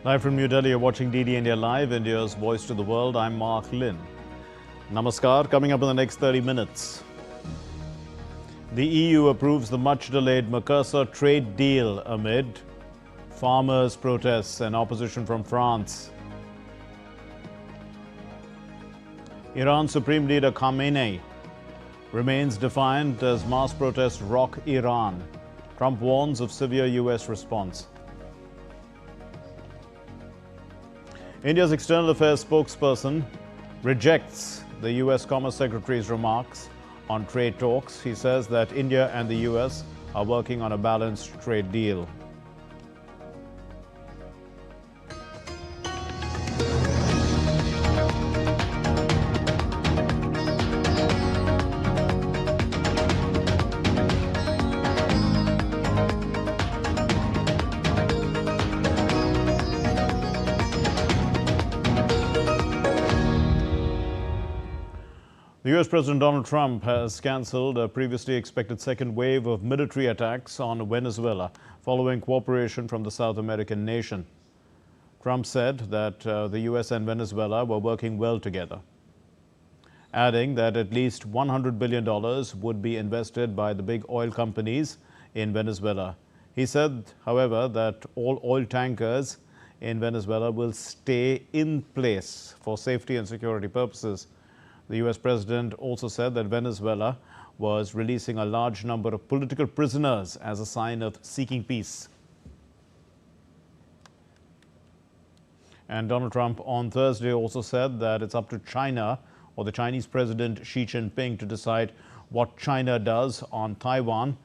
Live from New Delhi, you're watching DD India Live, India's voice to the world. I'm Mark Lynn. Namaskar. Coming up in the next 30 minutes. The EU approves the much-delayed Mercosur trade deal amid farmers' protests and opposition from France. Iran's Supreme Leader Khamenei remains defiant as mass protests rock Iran. Trump warns of severe US response. India's External Affairs spokesperson rejects the US Commerce Secretary's remarks on trade talks. He says that India and the US are working on a balanced trade deal. The US President Donald Trump has cancelled a previously expected second wave of military attacks on Venezuela following cooperation from the South American nation. Trump said that the US and Venezuela were working well together, adding that at least $100 billion would be invested by the big oil companies in Venezuela. He said, however, that all oil tankers in Venezuela will stay in place for safety and security purposes. The US president also said that Venezuela was releasing a large number of political prisoners as a sign of seeking peace. And Donald Trump on Thursday also said that it's up to China or the Chinese President Xi Jinping to decide what China does on Taiwan.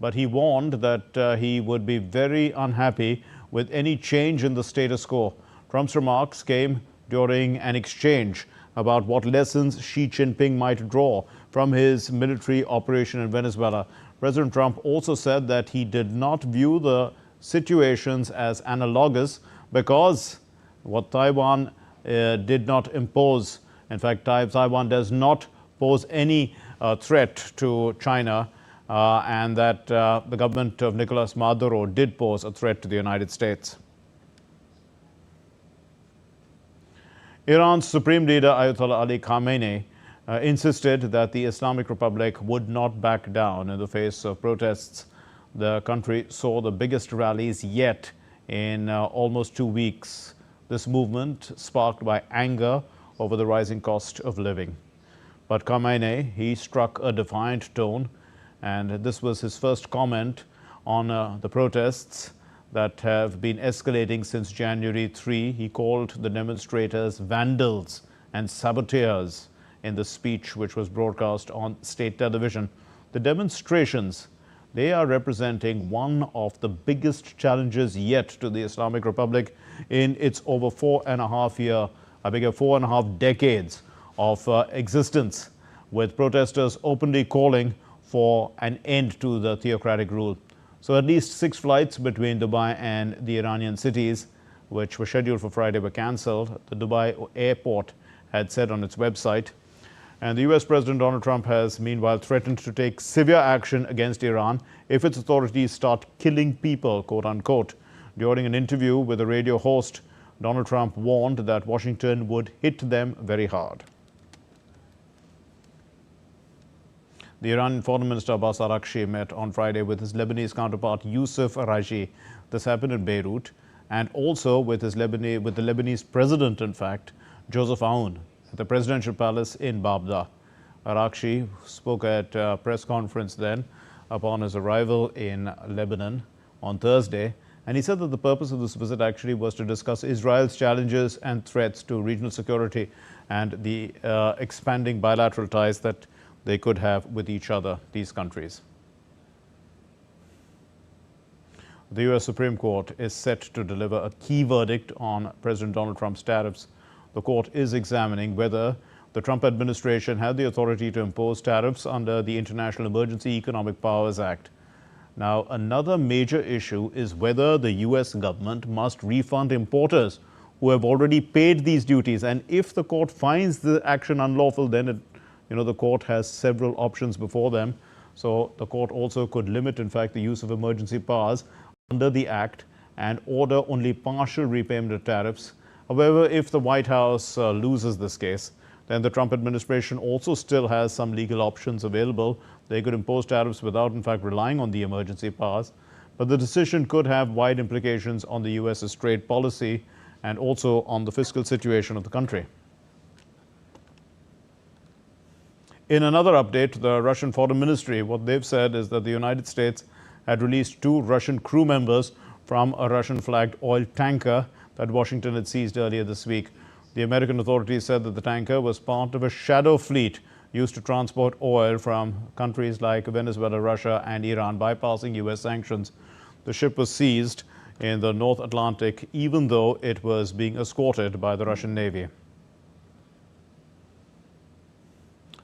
But he warned that he would be very unhappy with any change in the status quo. Trump's remarks came during an exchange about what lessons Xi Jinping might draw from his military operation in Venezuela. President Trump also said that he did not view the situations as analogous because what Taiwan did not impose, in fact, Taiwan does not pose any threat to China, and that the government of Nicolas Maduro did pose a threat to the United States. Iran's Supreme Leader Ayatollah Ali Khamenei insisted that the Islamic Republic would not back down in the face of protests. The country saw the biggest rallies yet in almost 2 weeks. This movement sparked by anger over the rising cost of living. But Khamenei, he struck a defiant tone, and this was his first comment on the protests that have been escalating since January 3. He called the demonstrators vandals and saboteurs in the speech which was broadcast on state television. The demonstrations, they are representing one of the biggest challenges yet to the Islamic Republic in its over 4.5 decades of existence, with protesters openly calling for an end to the theocratic rule. So at least 6 flights between Dubai and the Iranian cities, which were scheduled for Friday, were cancelled. The Dubai airport had said on its website. And the US President Donald Trump has meanwhile threatened to take severe action against Iran if its authorities start killing people, quote unquote. During an interview with a radio host, Donald Trump warned that Washington would hit them very hard. The Iranian Foreign Minister Abbas Araghchi met on Friday with his Lebanese counterpart Youssef Raji. This happened in Beirut, and also with the Lebanese president, in fact, Joseph Aoun, at the presidential palace in Babda. Araghchi spoke at a press conference then upon his arrival in Lebanon on Thursday, and he said that the purpose of this visit actually was to discuss Israel's challenges and threats to regional security and the expanding bilateral ties that they could have with each other, these countries. The US Supreme Court is set to deliver a key verdict on President Donald Trump's tariffs. The court is examining whether the Trump administration had the authority to impose tariffs under the International Emergency Economic Powers Act. Now, another major issue is whether the US government must refund importers who have already paid these duties. And if the court finds the action unlawful, then the court has several options before them. So the court also could limit, in fact, the use of emergency powers under the Act and order only partial repayment of tariffs. However, if the White House loses this case, then the Trump administration also still has some legal options available. They could impose tariffs without, in fact, relying on the emergency powers. But the decision could have wide implications on the U.S.'s trade policy and also on the fiscal situation of the country. In another update, the Russian Foreign Ministry, what they've said is that the United States had released 2 Russian crew members from a Russian-flagged oil tanker that Washington had seized earlier this week. The American authorities said that the tanker was part of a shadow fleet used to transport oil from countries like Venezuela, Russia and Iran, bypassing U.S. sanctions. The ship was seized in the North Atlantic, even though it was being escorted by the Russian Navy.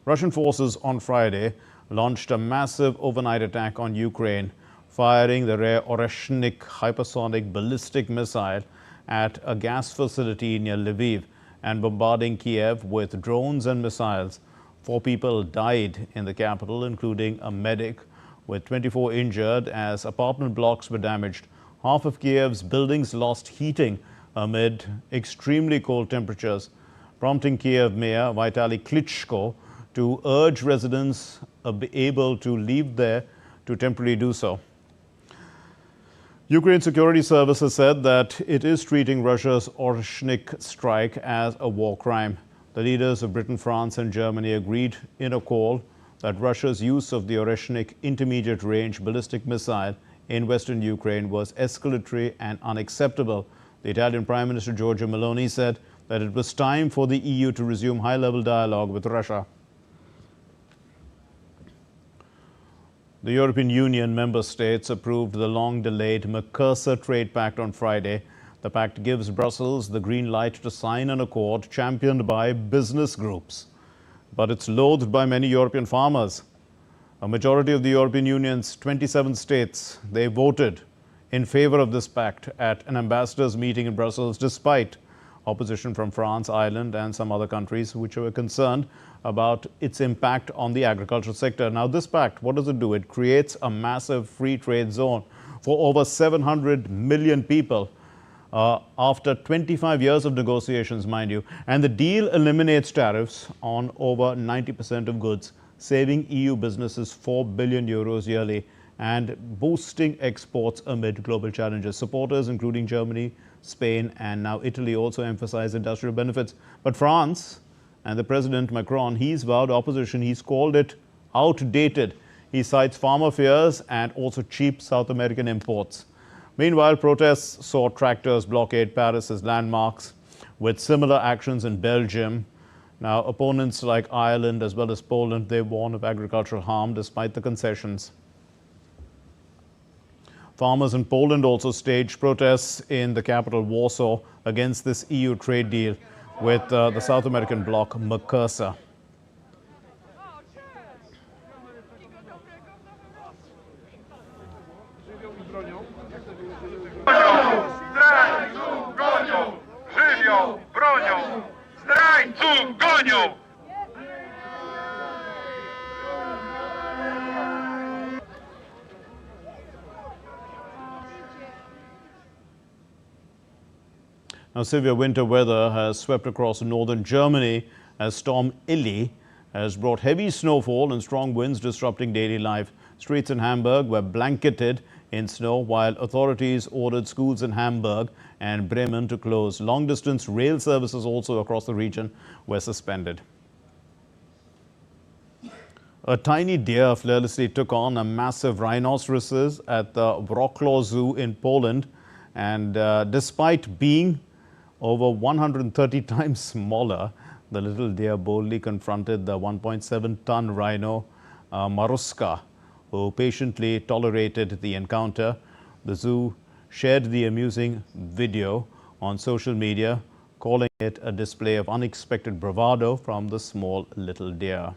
Russian forces on Friday launched a massive overnight attack on Ukraine, firing the rare Oreshnik hypersonic ballistic missile at a gas facility near Lviv and bombarding Kiev with drones and missiles. 4 people died in the capital, including a medic, with 24 injured as apartment blocks were damaged. Half of Kiev's buildings lost heating amid extremely cold temperatures, prompting Kiev Mayor Vitaly Klitschko to urge residents able to leave there to temporarily do so. Ukraine security services said that it is treating Russia's Oreshnik strike as a war crime. The leaders of Britain, France and Germany agreed in a call that Russia's use of the Oreshnik intermediate-range ballistic missile in western Ukraine was escalatory and unacceptable. The Italian Prime Minister Giorgia Meloni said that it was time for the EU to resume high-level dialogue with Russia. The European Union member states approved the long-delayed Mercosur trade pact on Friday. The pact gives Brussels the green light to sign an accord championed by business groups. But it's loathed by many European farmers. A majority of the European Union's 27 states, they voted in favor of this pact at an ambassadors' meeting in Brussels, despite opposition from France, Ireland and some other countries which were concerned about its impact on the agricultural sector. Now, this pact, what does it do? It creates a massive free trade zone for over 700 million people after 25 years of negotiations, mind you. And the deal eliminates tariffs on over 90% of goods, saving EU businesses €4 billion yearly and boosting exports amid global challenges. Supporters, including Germany, Spain and now Italy, also emphasize industrial benefits. But France and the President Macron, he's vowed opposition. He's called it outdated. He cites farmer fears and also cheap South American imports. Meanwhile, protests saw tractors blockade Paris's landmarks, with similar actions in Belgium. Now, opponents like Ireland as well as Poland, they warn of agricultural harm despite the concessions. Farmers in Poland also staged protests in the capital Warsaw against this EU trade deal with the South American bloc Mercosur. Now, severe winter weather has swept across northern Germany as Storm Illy has brought heavy snowfall and strong winds disrupting daily life. Streets in Hamburg were blanketed in snow, while authorities ordered schools in Hamburg and Bremen to close. Long-distance rail services also across the region were suspended. A tiny deer fearlessly took on a massive rhinoceroses at the Wrocław Zoo in Poland, and despite being over 130 times smaller, the little deer boldly confronted the 1.7-ton rhino Maruska, who patiently tolerated the encounter. The zoo shared the amusing video on social media, calling it a display of unexpected bravado from the small little deer.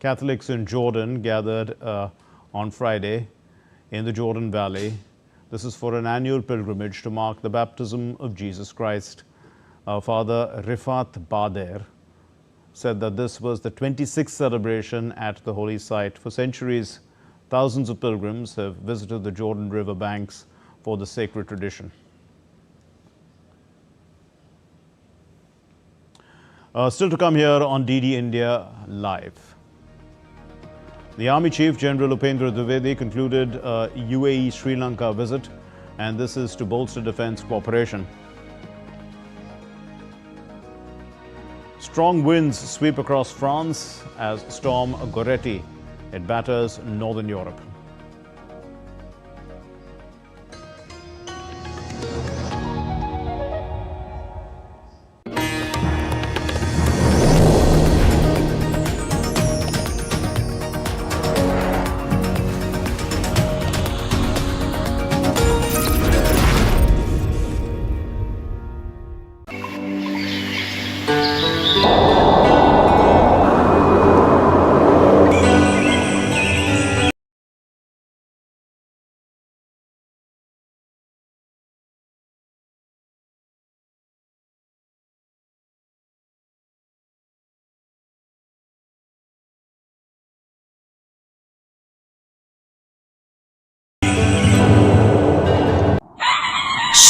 Catholics in Jordan gathered on Friday in the Jordan Valley. This is for an annual pilgrimage to mark the baptism of Jesus Christ. Father Rifat Bader said that this was the 26th celebration at the holy site. For centuries, thousands of pilgrims have visited the Jordan River banks for the sacred tradition. Still to come here on DD India Live. The Army Chief General Upendra Dwivedi concluded a UAE-Sri Lanka visit, and this is to bolster defence cooperation. Strong winds sweep across France as storm Goretti it batters northern Europe.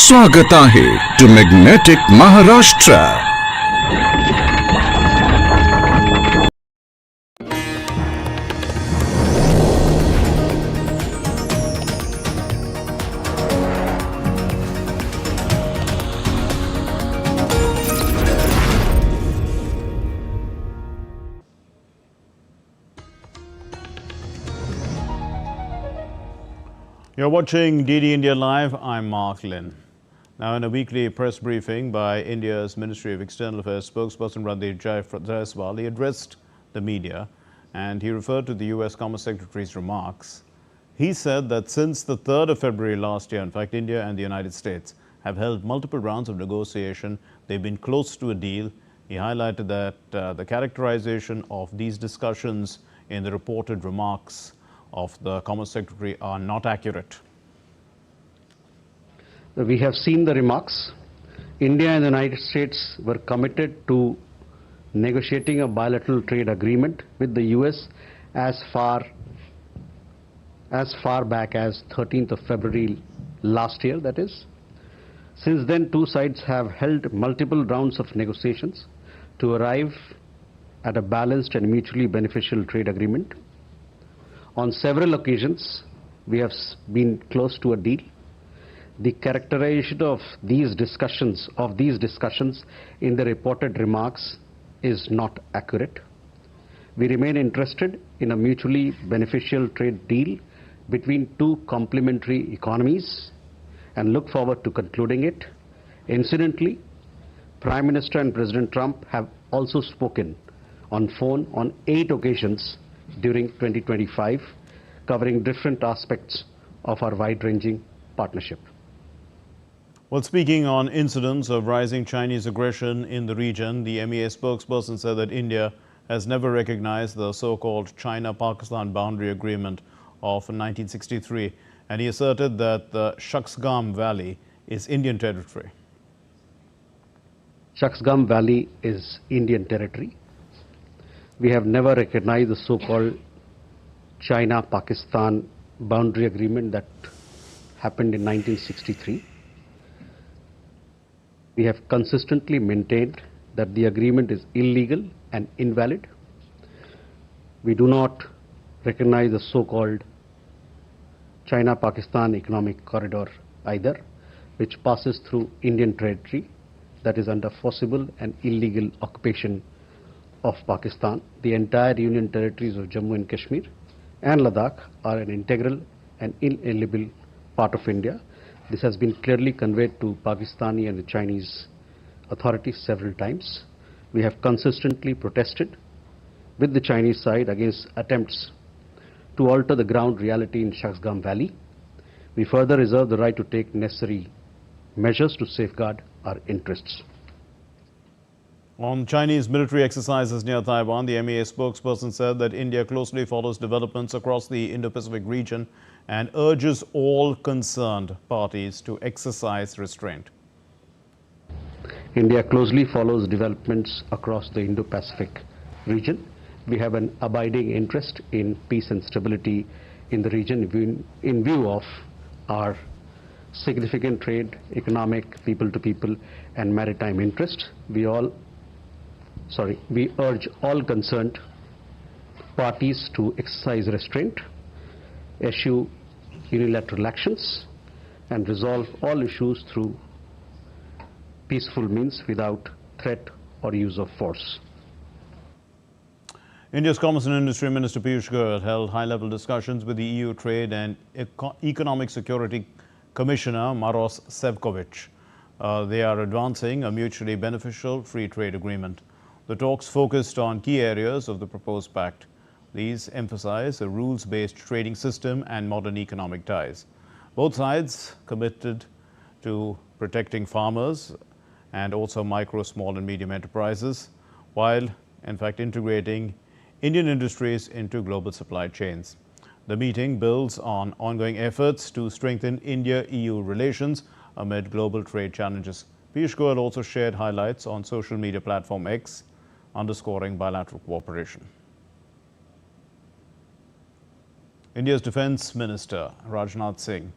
स्वागत आहे to magnetic Maharashtra. You're watching DD India Live. I'm Mark Lynn. Now, in a weekly press briefing by India's Ministry of External Affairs spokesperson Randeep Jaiswal, he addressed the media and he referred to the US Commerce Secretary's remarks. He said that since the 3rd of February last year, in fact, India and the United States have held multiple rounds of negotiation. They've been close to a deal. He highlighted that the characterization of these discussions in the reported remarks of the Commerce Secretary are not accurate. We have seen the remarks. India and the United States were committed to negotiating a bilateral trade agreement with the US as far back as 13th of February last year, that is. Since then, two sides have held multiple rounds of negotiations to arrive at a balanced and mutually beneficial trade agreement. On several occasions, we have been close to a deal. The characterization of these discussions in the reported remarks is not accurate. We remain interested in a mutually beneficial trade deal between two complementary economies and look forward to concluding it. Incidentally, Prime Minister and President Trump have also spoken on phone on 8 occasions during 2025, covering different aspects of our wide-ranging partnership. Well, speaking on incidents of rising Chinese aggression in the region, the MEA spokesperson said that India has never recognized the so-called China-Pakistan boundary agreement of 1963, and he asserted that the Shaksgam Valley is Indian territory. Shaksgam Valley is Indian territory. We have never recognized the so-called China-Pakistan boundary agreement that happened in 1963. We have consistently maintained that the agreement is illegal and invalid. We do not recognize the so-called China-Pakistan economic corridor either, which passes through Indian territory that is under forcible and illegal occupation of Pakistan. The entire Union territories of Jammu and Kashmir and Ladakh are an integral and inalienable part of India. This has been clearly conveyed to Pakistani and the Chinese authorities several times. We have consistently protested with the Chinese side against attempts to alter the ground reality in Shaksgam Valley. We further reserve the right to take necessary measures to safeguard our interests. On Chinese military exercises near Taiwan, the MEA spokesperson said that India closely follows developments across the Indo-Pacific region and urges all concerned parties to exercise restraint. India closely follows developments across the Indo-Pacific region. We have an abiding interest in peace and stability in the region in view of our significant trade, economic, people-to-people, and maritime interest. We urge all concerned parties to exercise restraint, eschew unilateral actions, and resolve all issues through peaceful means without threat or use of force. India's Commerce and Industry Minister Piyush Goyal held high-level discussions with the EU Trade and Economic Security Commissioner Maros Sefcovic. They are advancing a mutually beneficial free trade agreement. The talks focused on key areas of the proposed pact. These emphasize a rules-based trading system and modern economic ties. Both sides committed to protecting farmers and also micro, small and medium enterprises, while in fact integrating Indian industries into global supply chains. The meeting builds on ongoing efforts to strengthen India-EU relations amid global trade challenges. Piyush Goyal also shared highlights on social media platform X, underscoring bilateral cooperation. India's Defence Minister Rajnath Singh,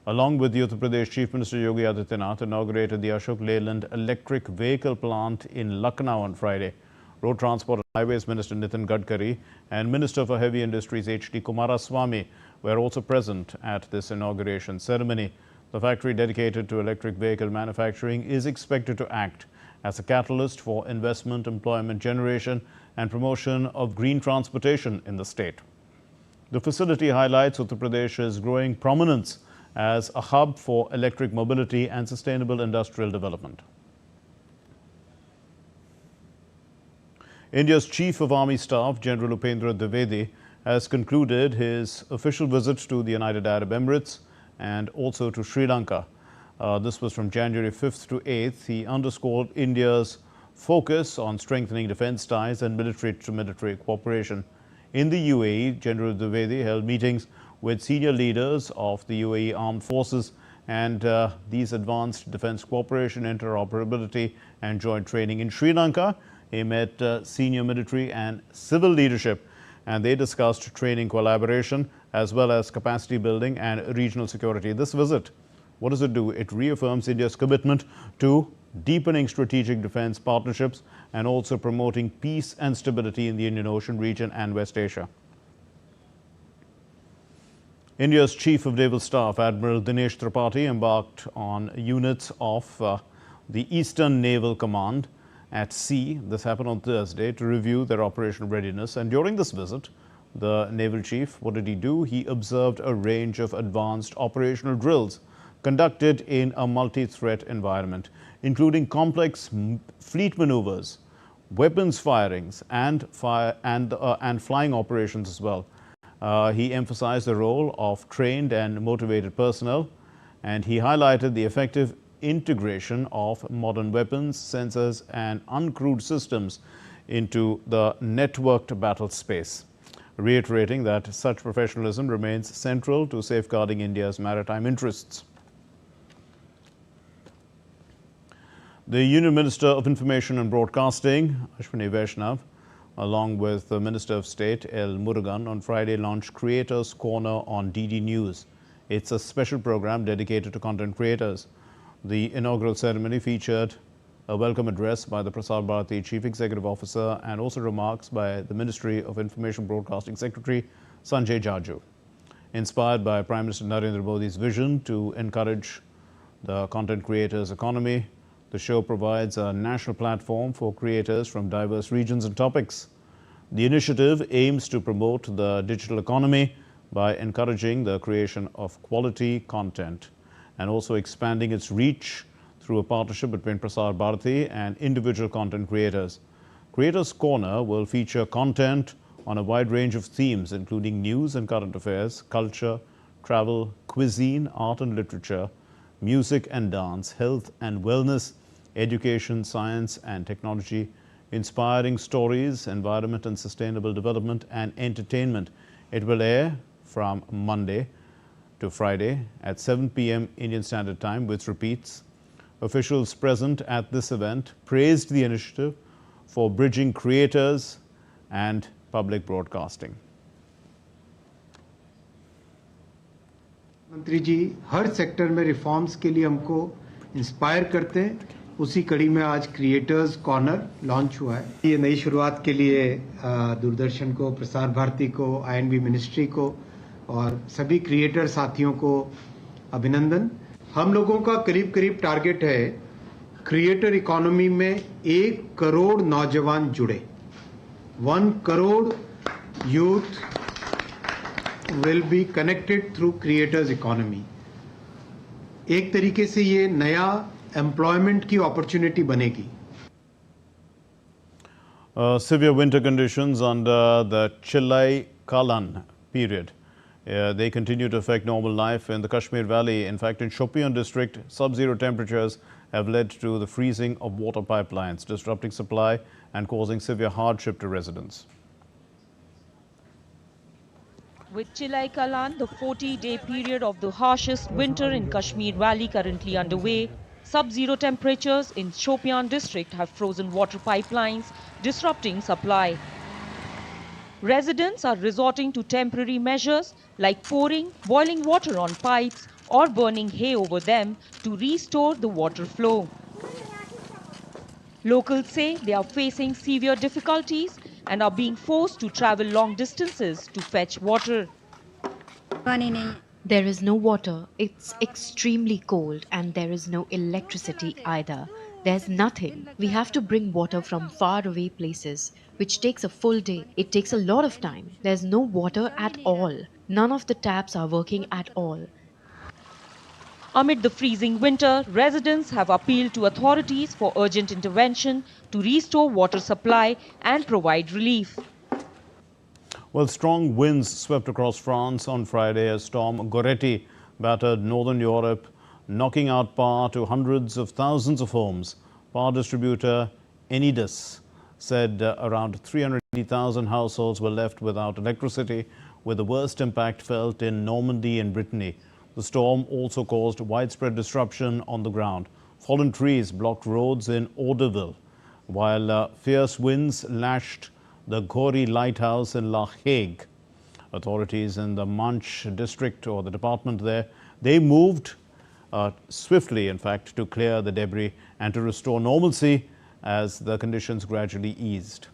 along with the Uttar Pradesh Chief Minister Yogi Adityanath, inaugurated the Ashok Leyland electric vehicle plant in Lucknow on Friday. Road Transport and Highways Minister Nitin Gadkari and Minister for Heavy Industries H.D. Kumaraswamy were also present at this inauguration ceremony. The factory dedicated to electric vehicle manufacturing is expected to act as a catalyst for investment, employment generation and promotion of green transportation in the state. The facility highlights Uttar Pradesh's growing prominence as a hub for electric mobility and sustainable industrial development. India's Chief of Army Staff, General Upendra Dwivedi, has concluded his official visit to the United Arab Emirates and also to Sri Lanka. This was from January 5th to 8th. He underscored India's focus on strengthening defense ties and military-to-military cooperation. In the UAE, General Dwivedi held meetings with senior leaders of the UAE Armed Forces and these advanced defense cooperation, interoperability and joint training. In Sri Lanka, he met senior military and civil leadership, and they discussed training collaboration as well as capacity building and regional security. This visit, what does it do? It reaffirms India's commitment to deepening strategic defense partnerships and also promoting peace and stability in the Indian Ocean region and West Asia. India's Chief of Naval Staff, Admiral Dinesh Tripathi, embarked on units of the Eastern Naval Command at sea. This happened on Thursday to review their operational readiness. And during this visit, the naval chief, what did he do? He observed a range of advanced operational drills conducted in a multi-threat environment, including complex fleet maneuvers, weapons firings, and flying operations as well. He emphasized the role of trained and motivated personnel, and he highlighted the effective integration of modern weapons, sensors, and uncrewed systems into the networked battle space, reiterating that such professionalism remains central to safeguarding India's maritime interests. The Union Minister of Information and Broadcasting, Ashwini Vaishnav, along with the Minister of State, L. Murugan, on Friday launched Creators Corner on DD News. It's a special program dedicated to content creators. The inaugural ceremony featured a welcome address by the Prasar Bharati Chief Executive Officer and also remarks by the Ministry of Information Broadcasting Secretary Sanjay Jaju. Inspired by Prime Minister Narendra Modi's vision to encourage the content creators economy, the show provides a national platform for creators from diverse regions and topics. The initiative aims to promote the digital economy by encouraging the creation of quality content and also expanding its reach through a partnership between Prasar Bharati and individual content creators. Creators Corner will feature content on a wide range of themes, including news and current affairs, culture, travel, cuisine, art and literature, music and dance, health and wellness, education, science and technology, inspiring stories, environment and sustainable development, and entertainment. It will air from Monday to Friday at 7 p.m. Indian Standard Time with repeats. Officials present at this event praised the initiative for bridging creators and public broadcasting. मंत्री जी हर sector में reforms के लिए हमको inspire करते हैं। उसी कड़ी में आज क्रिएटर्स कॉर्नर लॉन्च हुआ है। ये नई शुरुआत के लिए दूरदर्शन को, प्रसार भारती को, INB मिनिस्ट्री को और सभी क्रिएटर साथियों को अभिनंदन। हम लोगों का करीब टारगेट है क्रिएटर इकोनॉमी में 1 करोड़ नौजवान जुड़े। 1 crore youth will be connected through creators economy. एक तरीके से ये नया एम्प्लॉयमेंट की अपॉर्चुनिटी बनेगी। Severe winter conditions under the Chilai-Kalan period. They continue to affect normal life in the Kashmir Valley. In fact, in Shopian district, sub-zero temperatures have led to the freezing of water pipelines, disrupting supply and causing severe hardship to residents. With Chilai-Kalan, the 40-day period of the harshest winter in Kashmir Valley currently underway, sub-zero temperatures in Shopian district have frozen water pipelines, disrupting supply. Residents are resorting to temporary measures like pouring boiling water on pipes or burning hay over them to restore the water flow. Locals say they are facing severe difficulties and are being forced to travel long distances to fetch water. There is no water, it's extremely cold, and there is no electricity either. There's nothing. We have to bring water from far away places, which takes a full day. It takes a lot of time. There's no water at all. None of the taps are working at all. Amid the freezing winter, residents have appealed to authorities for urgent intervention to restore water supply and provide relief. Well, strong winds swept across France on Friday as storm Goretti battered northern Europe, knocking out power to hundreds of thousands of homes. Power distributor Enedis said around 380,000 households were left without electricity, with the worst impact felt in Normandy and Brittany. The storm also caused widespread disruption on the ground. Fallen trees blocked roads in Audeville, while fierce winds lashed the Gori lighthouse in La Hague. Authorities in the Manche district, or the department there, they moved swiftly, in fact, to clear the debris and to restore normalcy as the conditions gradually eased.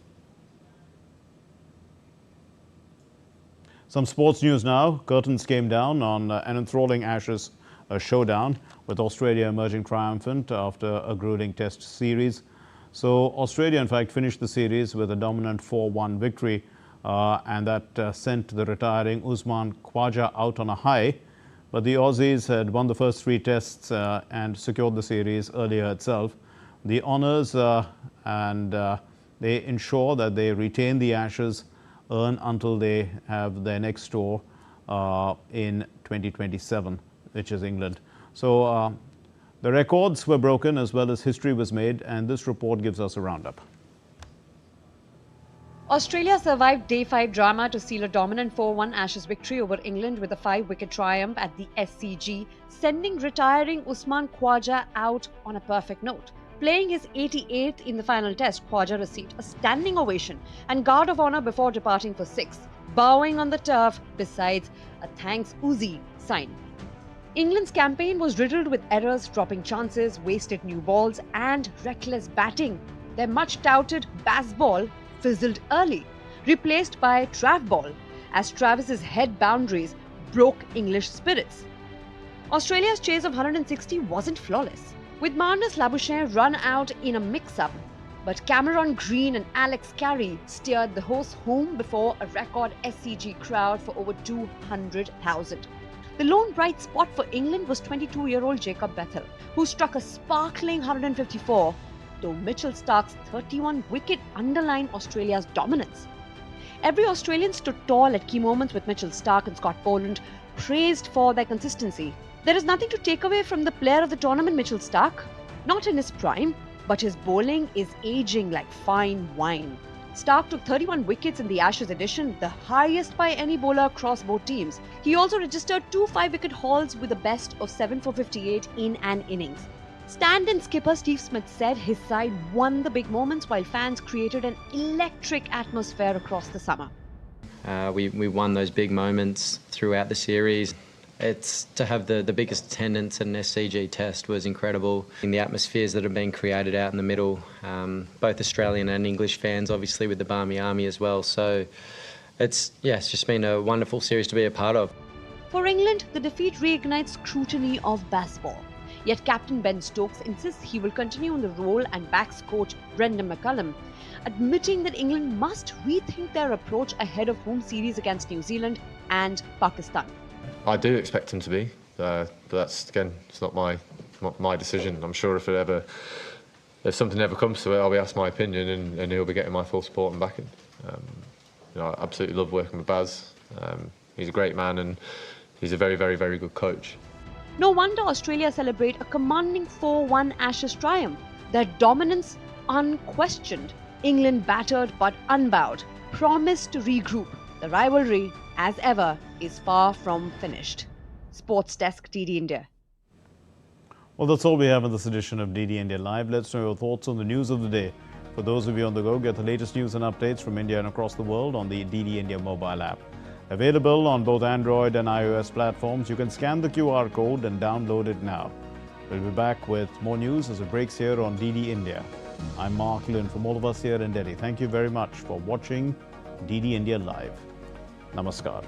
Some sports news now. Curtains came down on an enthralling Ashes showdown, with Australia emerging triumphant after a grueling test series. So Australia, in fact, finished the series with a dominant 4-1 victory, and that sent the retiring Usman Khawaja out on a high. But the Aussies had won the first 3 tests and secured the series earlier itself. The honours and they ensure that they retain the Ashes earn until they have their next tour in 2027, which is England. So the records were broken as well as history was made, and this report gives us a roundup. Australia survived Day 5 drama to seal a dominant 4-1 Ashes victory over England with a 5-wicket triumph at the SCG, sending retiring Usman Khawaja out on a perfect note. Playing his 88th in the final test, Khawaja received a standing ovation and guard of honour before departing for 6, bowing on the turf besides a thanks Uzi sign. England's campaign was riddled with errors, dropping chances, wasted new balls and reckless batting. Their much-touted Baz ball fizzled early, replaced by Trav ball, as Travis's head boundaries broke English spirits. Australia's chase of 160 wasn't flawless, with Marnus Labuschagne run out in a mix-up, but Cameron Green and Alex Carey steered the hosts home before a record SCG crowd for over 200,000. The lone bright spot for England was 22-year-old Jacob Bethel, who struck a sparkling 154, though Mitchell Starc's 31-wicket underlined Australia's dominance. Every Australian stood tall at key moments, with Mitchell Starc and Scott Boland praised for their consistency. There is nothing to take away from the player of the tournament, Mitchell Starc. Not in his prime, but his bowling is aging like fine wine. Starc took 31 wickets in the Ashes edition, the highest by any bowler across both teams. He also registered 2 5-wicket hauls with a best of 7 for 58 in an innings. Stand-in skipper Steve Smith said his side won the big moments while fans created an electric atmosphere across the summer. We won those big moments throughout the series. It's to have the biggest attendance at an SCG test was incredible. In the atmospheres that have been created out in the middle, both Australian and English fans, obviously with the Barmy Army as well. So it's just been a wonderful series to be a part of. For England, the defeat reignites scrutiny of baseball. Yet captain Ben Stokes insists he will continue in the role and backs coach Brendan McCullum, admitting that England must rethink their approach ahead of home series against New Zealand and Pakistan. I do expect him to be, but that's, again, it's not my decision. I'm sure if something ever comes to it, I'll be asked my opinion, and he'll be getting my full support and backing. I absolutely love working with Baz. He's a great man, and he's a very, very, very good coach. No wonder Australia celebrate a commanding 4-1 Ashes triumph. Their dominance unquestioned. England battered but unbowed, promised to regroup. The rivalry, as ever, is far from finished. Sports Desk, DD India. Well, that's all we have in this edition of DD India Live. Let's know your thoughts on the news of the day. For those of you on the go, get the latest news and updates from India and across the world on the DD India mobile app. Available on both Android and iOS platforms. You can scan the QR code and download it now. We'll be back with more news as it breaks here on DD India. I'm Mark Lynn from all of us here in Delhi. Thank you very much for watching DD India Live. Namaskar.